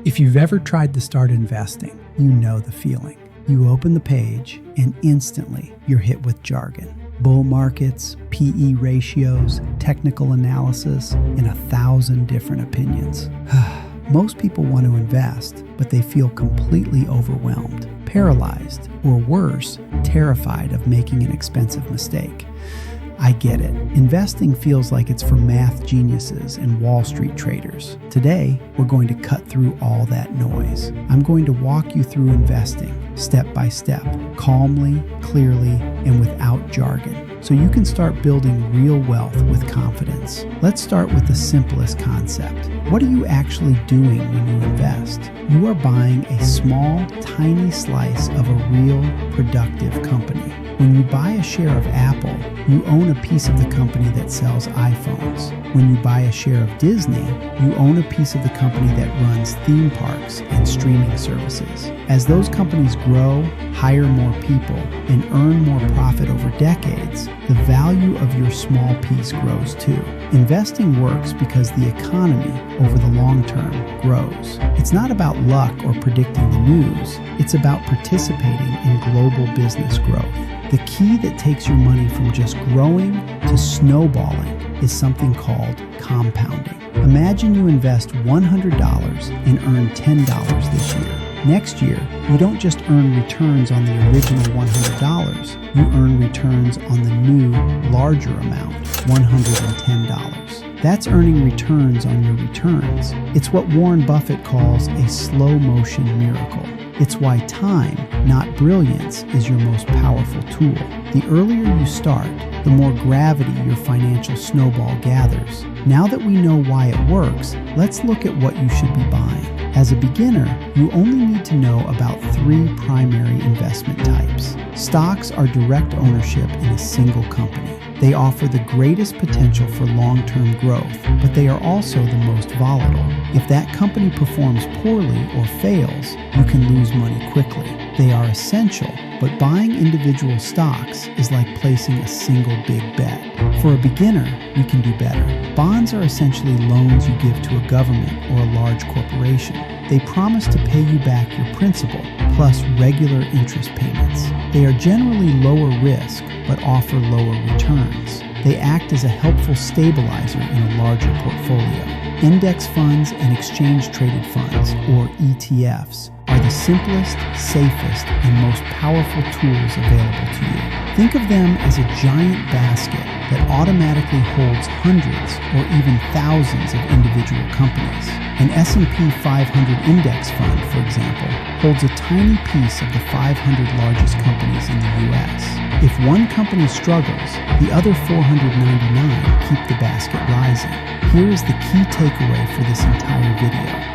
If you've ever tried to start investing, you know the feeling. You open the page and instantly you're hit with jargon. Bull markets, PE ratios, technical analysis, and 1,000 different opinions. Most people want to invest, but they feel completely overwhelmed, paralyzed, or worse, terrified of making an expensive mistake. I get it. Investing feels like it's for math geniuses and Wall Street traders. Today, we're going to cut through all that noise. I'm going to walk you through investing, step by step, calmly, clearly, and without jargon, so you can start building real wealth with confidence. Let's start with the simplest concept. What are you actually doing when you invest? You are buying a small, tiny slice of a real, productive company. When you buy a share of Apple, you own a piece of the company that sells iPhones. When you buy a share of Disney, you own a piece of the company that runs theme parks and streaming services. As those companies grow, hire more people, and earn more profit over decades, the value of your small piece grows too. Investing works because the economy, over the long term, grows. It's not about luck or predicting the news. It's about participating in global business growth. The key that takes your money from just growing to snowballing is something called compounding. Imagine you invest $100 and earn $10 this year. Next year, you don't just earn returns on the original $100, you earn returns on the new, larger amount, $110. That's earning returns on your returns. It's what Warren Buffett calls a slow motion miracle. It's why time, not brilliance, is your most powerful tool. The earlier you start, the more gravity your financial snowball gathers. Now that we know why it works, let's look at what you should be buying. As a beginner, you only need to know about 3 primary investment types. Stocks are direct ownership in a single company. They offer the greatest potential for long-term growth, but they are also the most volatile. If that company performs poorly or fails, you can lose money quickly. They are essential, but buying individual stocks is like placing a single big bet. For a beginner, you can do better. Bonds are essentially loans you give to a government or a large corporation. They promise to pay you back your principal, plus regular interest payments. They are generally lower risk, but offer lower returns. They act as a helpful stabilizer in a larger portfolio. Index funds and exchange-traded funds, or ETFs, are the simplest, safest, and most powerful tools available to you. Think of them as a giant basket that automatically holds hundreds or even thousands of individual companies. An S&P 500 index fund, for example, holds a tiny piece of the 500 largest companies in the U.S. If one company struggles, the other 499 keep the basket rising. Here is the key takeaway for this entire video.